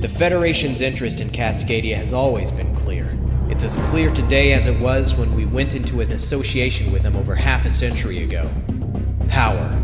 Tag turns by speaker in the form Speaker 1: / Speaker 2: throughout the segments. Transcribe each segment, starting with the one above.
Speaker 1: The Federation's interest in Cascadia has always been clear. It's as clear today as it was when we went into an association with them over half a century ago. Power.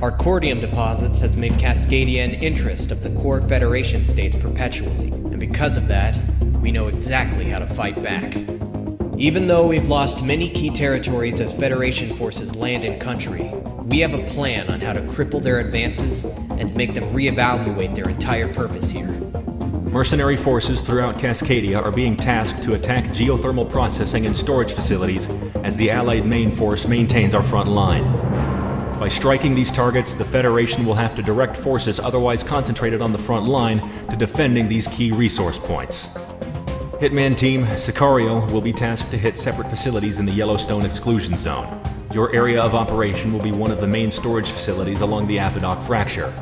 Speaker 1: Our cordium deposits has made Cascadia an interest of the core Federation states perpetually, and because of that, we know exactly how to fight back. Even though we've lost many key territories as Federation forces land in country, we have a plan on how to cripple their advances and make them reevaluate their entire purpose here.
Speaker 2: Mercenary forces throughout Cascadia are being tasked to attack geothermal processing and storage facilities as the Allied main force maintains our front line. By striking these targets, the Federation will have to direct forces otherwise concentrated on the front line to defending these key resource points. Hitman Team, Sicario, will be tasked to hit separate facilities in the Yellowstone exclusion zone. Your area of operation will be one of the main storage facilities along the Apodoc fracture.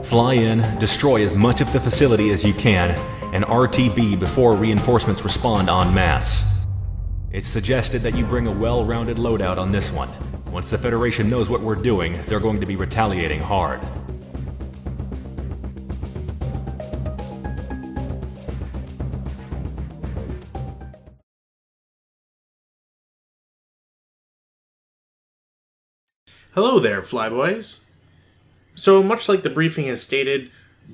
Speaker 2: Fly in, destroy as much of the facility as you can, and RTB before reinforcements respond en masse. It's suggested that you bring a well-rounded loadout on this one. Once the Federation knows what we're doing, they're going to be retaliating hard.
Speaker 3: Hello there, Flyboys. So much like the briefing has stated,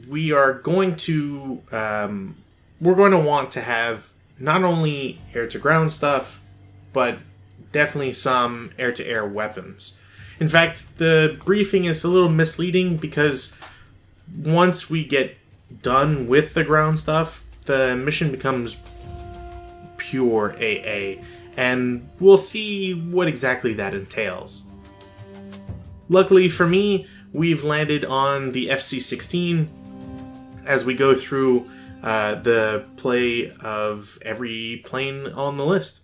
Speaker 3: we are going to want to have not only air-to-ground stuff, but definitely some air-to-air weapons. In fact, the briefing is a little misleading because once we get done with the ground stuff, the mission becomes pure AA, and we'll see what exactly that entails. Luckily for me, we've landed on the FC-16 as we go through the play of every plane on the list.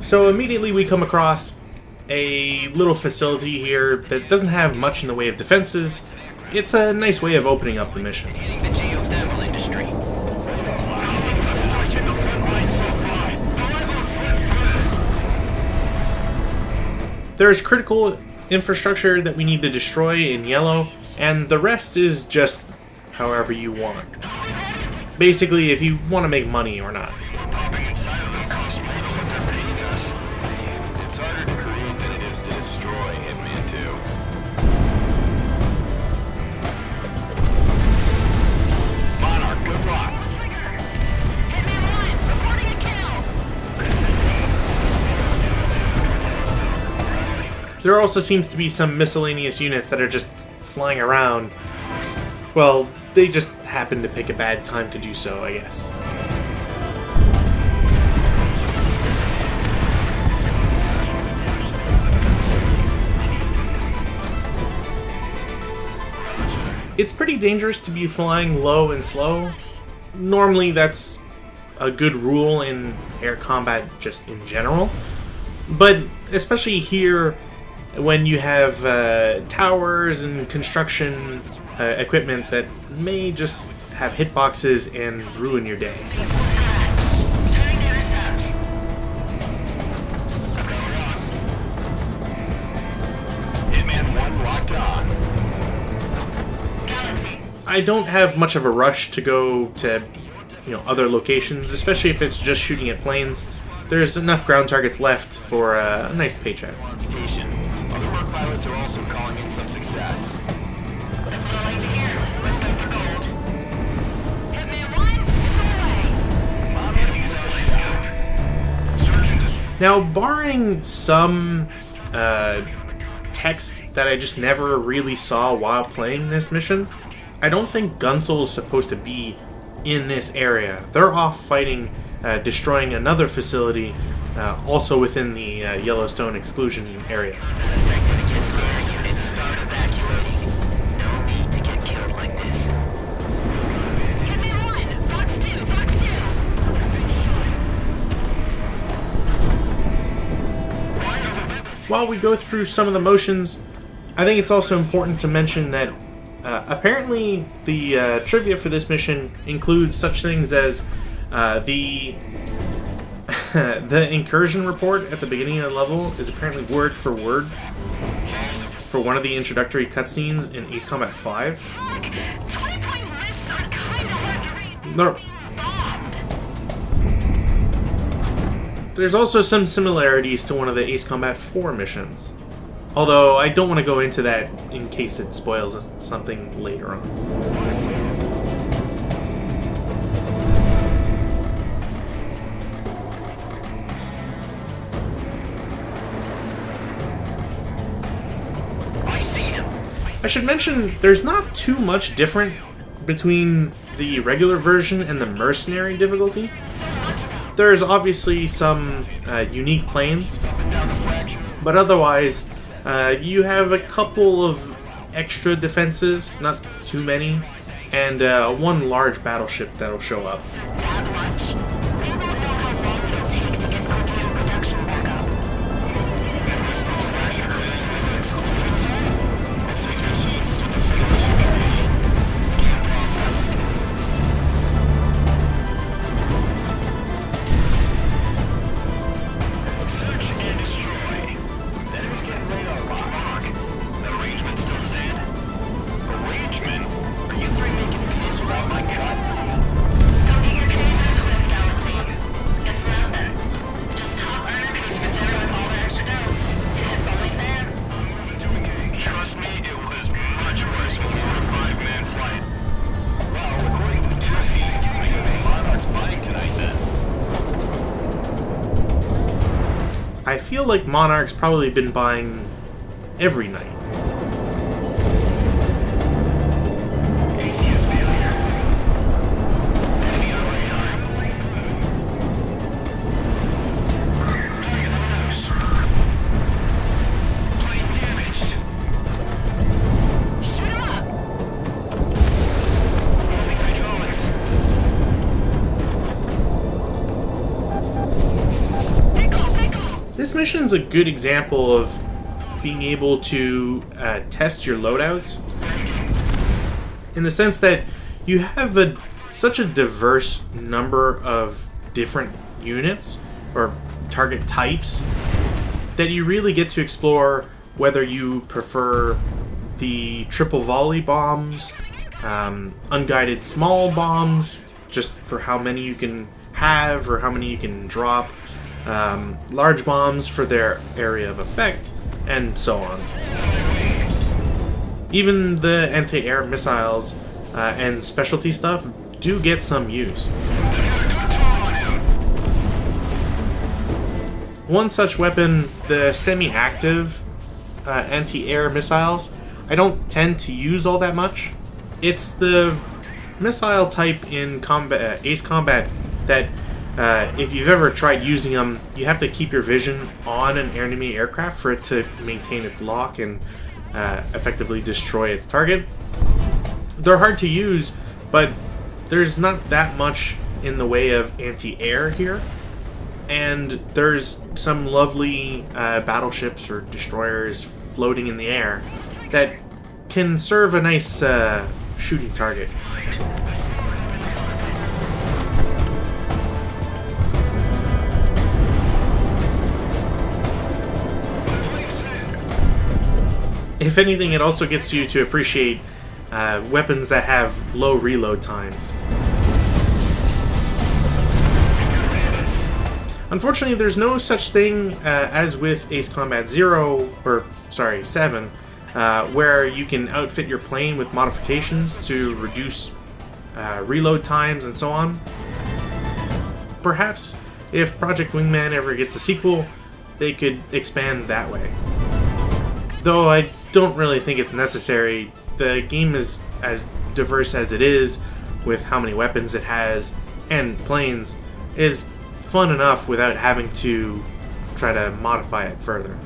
Speaker 3: So immediately we come across a little facility here that doesn't have much in the way of defenses. It's a nice way of opening up the mission. There's critical infrastructure that we need to destroy in yellow, and the rest is just however you want. Basically, if you want to make money or not. There also seems to be some miscellaneous units that are just flying around. Well, they just happen to pick a bad time to do so, I guess. It's pretty dangerous to be flying low and slow. Normally that's a good rule in air combat just in general. But especially here, when you have towers and construction equipment that may just have hitboxes and ruin your day. Hitman 1 locked on. I don't have much of a rush to go to, other locations, especially if it's just shooting at planes. There's enough ground targets left for a nice paycheck. Other work pilots are also calling in some success. That's what I like to hear. Let's go for gold. Hitman 1, it's away. Now, barring some text that I just never really saw while playing this mission. I don't think Gunsel is supposed to be in this area. They're off fighting, destroying another facility, also within the Yellowstone exclusion area. While we go through some of the motions, I think it's also important to mention that apparently the trivia for this mission includes such things as the incursion report at the beginning of the level is apparently word for word for one of the introductory cutscenes in Ace Combat 5. No. There's also some similarities to one of the Ace Combat 4 missions. Although I don't want to go into that in case it spoils something later on. I should mention there's not too much different between the regular version and the mercenary difficulty. There's obviously some unique planes, but otherwise you have a couple of extra defenses, not too many, and one large battleship that'll show up. I feel like Monarch's probably been buying every night. This mission is a good example of being able to test your loadouts, in the sense that you have such a diverse number of different units or target types that you really get to explore whether you prefer the triple volley bombs, unguided small bombs, just for how many you can have or how many you can drop, large bombs for their area of effect, and so on. Even the anti-air missiles and specialty stuff do get some use. One such weapon, the semi-active anti-air missiles, I don't tend to use all that much. It's the missile type in Ace Combat that if you've ever tried using them, you have to keep your vision on an enemy aircraft for it to maintain its lock and effectively destroy its target. They're hard to use, but there's not that much in the way of anti-air here. And there's some lovely battleships or destroyers floating in the air that can serve a nice shooting target. If anything, it also gets you to appreciate weapons that have low reload times. Unfortunately, there's no such thing as with Ace Combat 7, where you can outfit your plane with modifications to reduce reload times and so on. Perhaps if Project Wingman ever gets a sequel, they could expand that way. Though I don't really think it's necessary. The game is as diverse as it is, with how many weapons it has and planes, is fun enough without having to try to modify it further.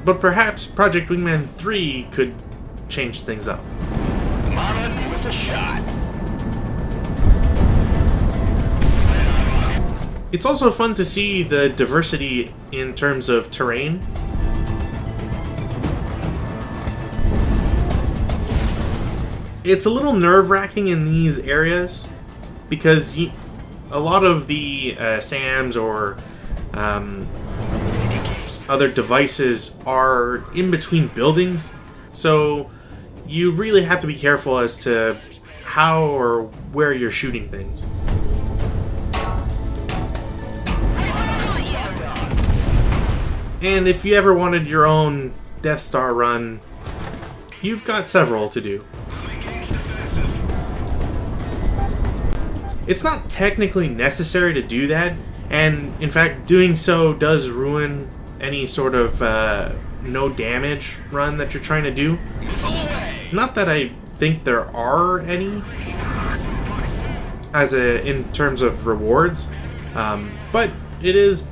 Speaker 3: But perhaps Project Wingman 3 could change things up.
Speaker 4: Mama, give us a shot.
Speaker 3: It's also fun to see the diversity in terms of terrain. It's a little nerve-wracking in these areas because a lot of the SAMs or other devices are in between buildings, so you really have to be careful as to how or where you're shooting things. And if you ever wanted your own Death Star run, you've got several to do. It's not technically necessary to do that, and in fact doing so does ruin any sort of no damage run that you're trying to do. Not that I think there are any in terms of rewards, but it is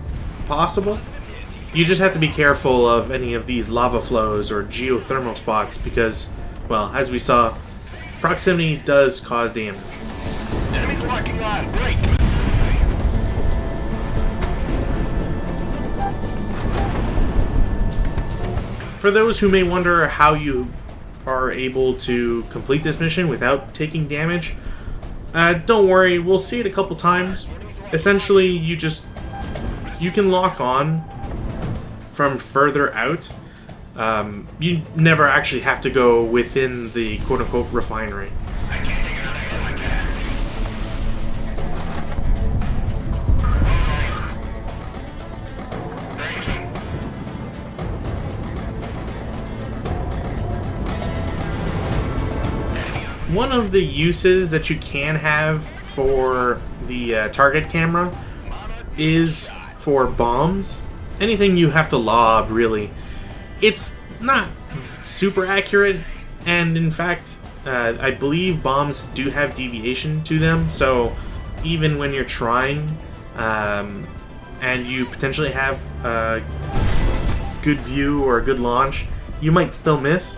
Speaker 3: possible. You just have to be careful of any of these lava flows or geothermal spots because, well, as we saw, proximity does cause damage.
Speaker 4: Enemies locking on. Break.
Speaker 3: For those who may wonder how you are able to complete this mission without taking damage, don't worry, we'll see it a couple times. Essentially, you can lock on from further out. You never actually have to go within the quote-unquote refinery. One of the uses that you can have for the target camera is for bombs. Anything you have to lob, really. It's not super accurate, and in fact, I believe bombs do have deviation to them, so even when you're trying, and you potentially have a good view or a good launch, you might still miss.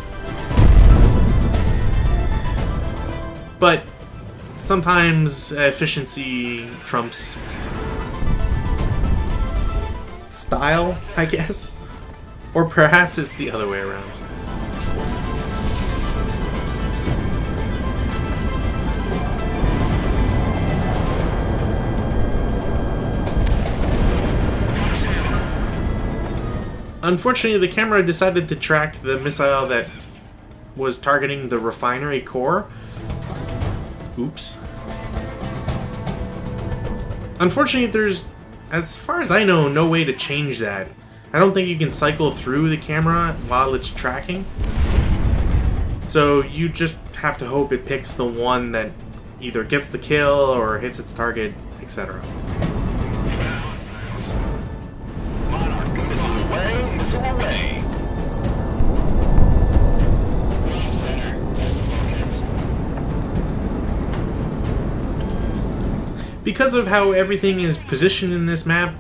Speaker 3: But sometimes efficiency trumps style, I guess. Or perhaps it's the other way around. Unfortunately, the camera decided to track the missile that was targeting the refinery core. Oops. Unfortunately, there's, as far as I know, no way to change that. I don't think you can cycle through the camera while it's tracking. So you just have to hope it picks the one that either gets the kill or hits its target, etc.
Speaker 4: Missile away, missile away.
Speaker 3: Because of how everything is positioned in this map,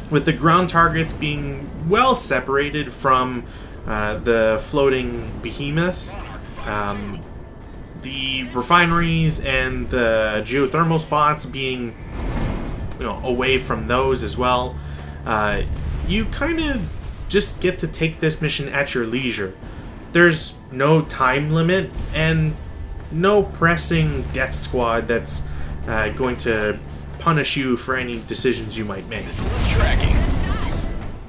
Speaker 3: with the ground targets being well separated from the floating behemoths, the refineries and the geothermal spots being, away from those as well, you kind of just get to take this mission at your leisure. There's no time limit and no pressing death squad that's going to punish you for any decisions you might make.
Speaker 4: Tracking.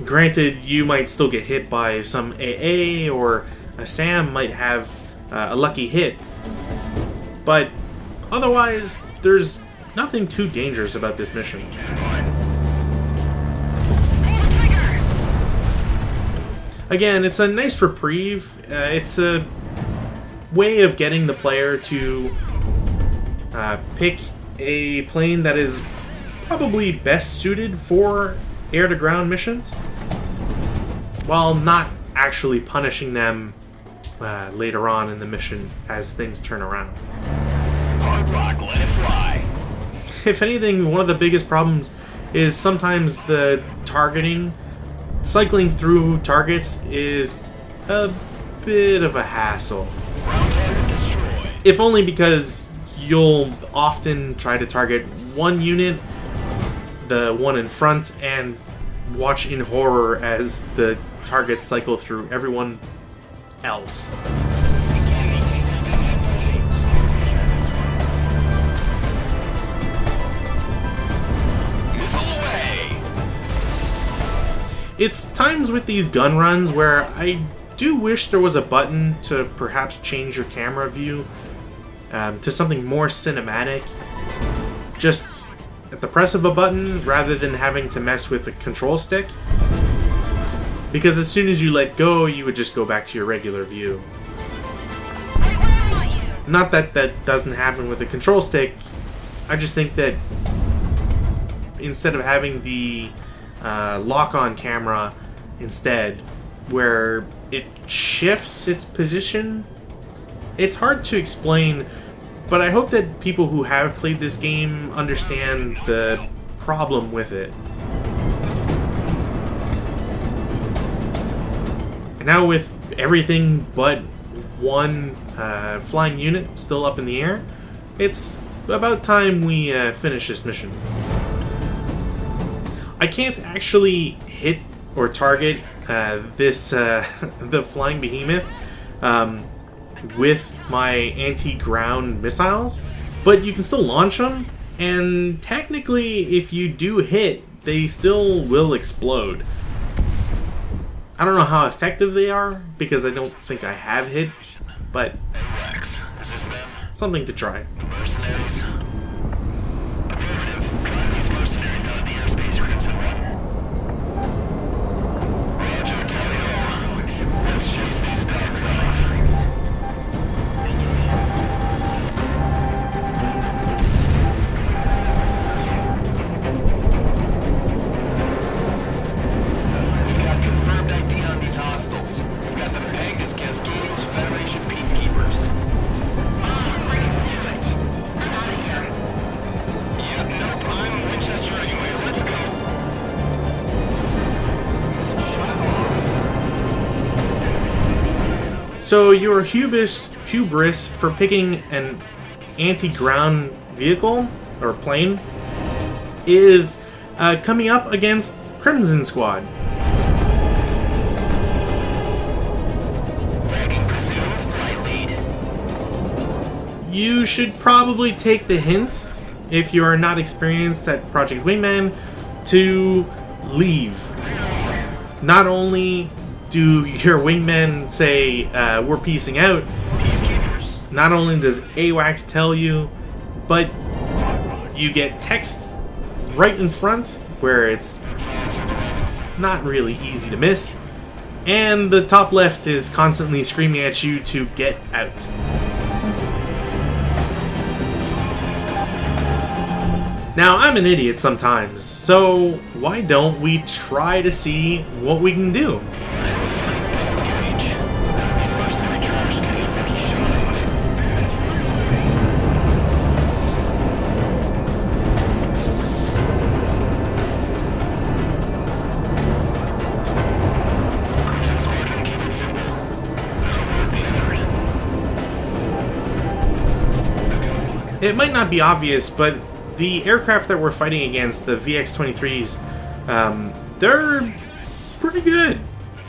Speaker 3: Granted, you might still get hit by some AA, or a SAM might have a lucky hit, but otherwise, there's nothing too dangerous about this mission. Again, it's a nice reprieve. It's a way of getting the player to pick a plane that is probably best suited for air-to-ground missions. while not actually punishing them later on in the mission as things turn around.
Speaker 4: Hard rock, let it fly.
Speaker 3: If anything, one of the biggest problems is sometimes the targeting. Cycling through targets is a bit of a hassle.
Speaker 4: Ground target destroyed.
Speaker 3: If only because you'll often try to target one unit, the one in front, and watch in horror as the targets cycle through everyone else.
Speaker 4: Missile away.
Speaker 3: It's times with these gun runs where I do wish there was a button to perhaps change your camera view to something more cinematic. Just at the press of a button rather than having to mess with the control stick. Because as soon as you let go, you would just go back to your regular view. Not that that doesn't happen with a control stick. I just think that instead of having the lock-on camera instead, where it shifts its position, it's hard to explain, but I hope that people who have played this game understand the problem with it. And now with everything but one flying unit still up in the air, it's about time we finish this mission. I can't actually hit or target this the flying behemoth with my anti-ground missiles, but you can still launch them, and technically if you do hit, they still will explode. I don't know how effective they are, because I don't think I have hit, but
Speaker 4: Hey Rex, is this them?
Speaker 3: something to try.
Speaker 4: Mercenaries? Affirmative. Drive these mercenaries out of the airspace, Crimson One. Roger, Tally-Ho. Let's chase these dogs off. We've got confirmed ID on these hostiles. We've got them pegged as Cascadians Federation peacekeepers. Yeah, nope, I'm Winchester anyway. Let's go.
Speaker 3: So your hubris for picking an anti-ground vehicle or plane is coming up against Crimson Squad.
Speaker 4: Tagging presumed flight lead.
Speaker 3: You should probably take the hint, if you are not experienced at Project Wingman, to leave. Not only do your wingmen say, we're piecing out,
Speaker 4: Peacekeepers.
Speaker 3: not only does AWACS tell you, but you get text right in front where it's not really easy to miss, and the top left is constantly screaming at you to get out. Now, I'm an idiot sometimes, so why don't we try to see what we can do? It might not be obvious, but the aircraft that we're fighting against, the VX-23s, they're pretty good.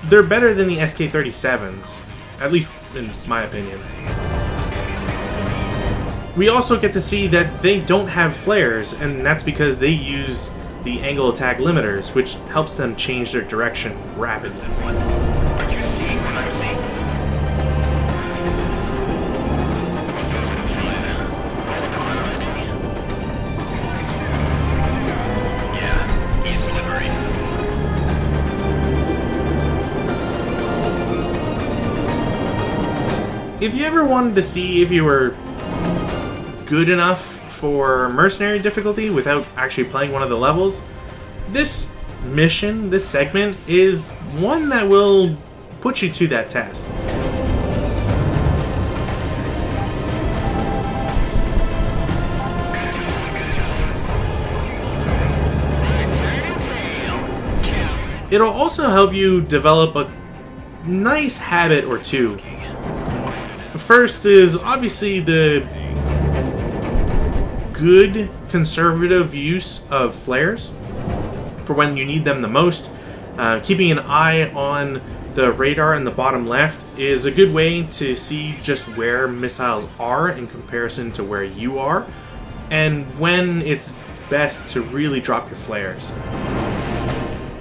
Speaker 3: They're better than the SK-37s, at least in my opinion. We also get to see that they don't have flares, and that's because they use the angle attack limiters, which helps them change their direction rapidly.
Speaker 4: Are you seeing what I'm seeing? Yeah, he's slippery.
Speaker 3: If you ever wanted to see if you were good enough for mercenary difficulty without actually playing one of the levels, this mission, this segment, is one that will put you to that test. It'll also help you develop a nice habit or two. First is obviously the good conservative use of flares for when you need them the most. Keeping an eye on the radar in the bottom left is a good way to see just where missiles are in comparison to where you are, and when it's best to really drop your flares.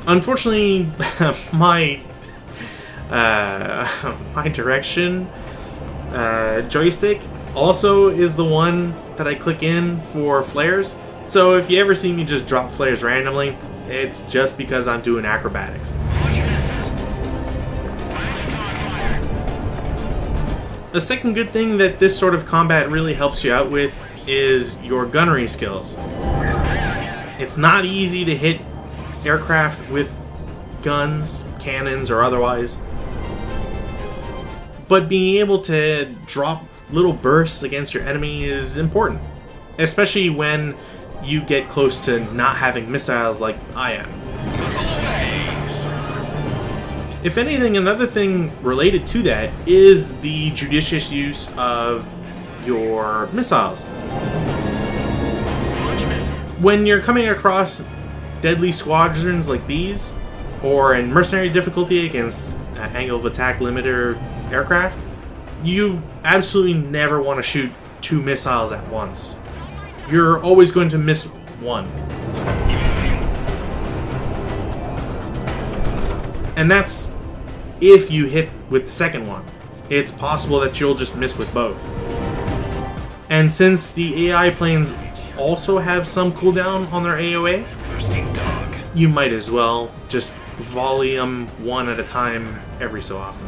Speaker 3: Unfortunately, my direction joystick also is the one that I click in for flares. So if you ever see me just drop flares randomly, it's just because I'm doing acrobatics. The second good thing that this sort of combat really helps you out with is your gunnery skills. It's not easy to hit aircraft with guns, cannons, or otherwise, but being able to drop little bursts against your enemy is important, especially when you get close to not having missiles like I am. If anything, another thing related to that is the judicious use of your missiles. When you're coming across deadly squadrons like these, or in mercenary difficulty against angle of attack limiter aircraft, you absolutely never want to shoot 2 missiles at once. You're always going to miss one. And that's if you hit with the second one. It's possible that you'll just miss with both. And since the AI planes also have some cooldown on their AOA, you might as well just volley them one at a time every so often.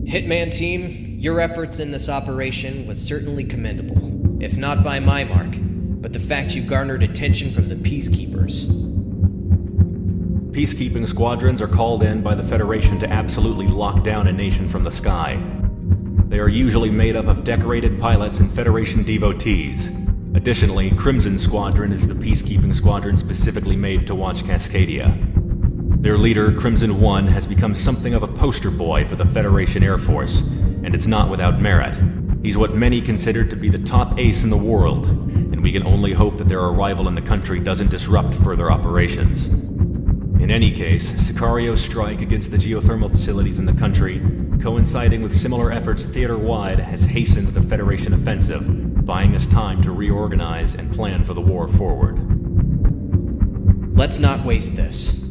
Speaker 1: Hitman team, your efforts in this operation was certainly commendable, if not by my mark, but the fact you garnered attention from the Peacekeepers.
Speaker 2: Peacekeeping squadrons are called in by the Federation to absolutely lock down a nation from the sky. They are usually made up of decorated pilots and Federation devotees. Additionally, Crimson Squadron is the peacekeeping squadron specifically made to watch Cascadia. Their leader, Crimson 1, has become something of a poster boy for the Federation Air Force, and it's not without merit. He's what many consider to be the top ace in the world, and we can only hope that their arrival in the country doesn't disrupt further operations. In any case, Sicario's strike against the geothermal facilities in the country, coinciding with similar efforts theater-wide, has hastened the Federation offensive, buying us time to reorganize and plan for the war forward.
Speaker 1: Let's not waste this.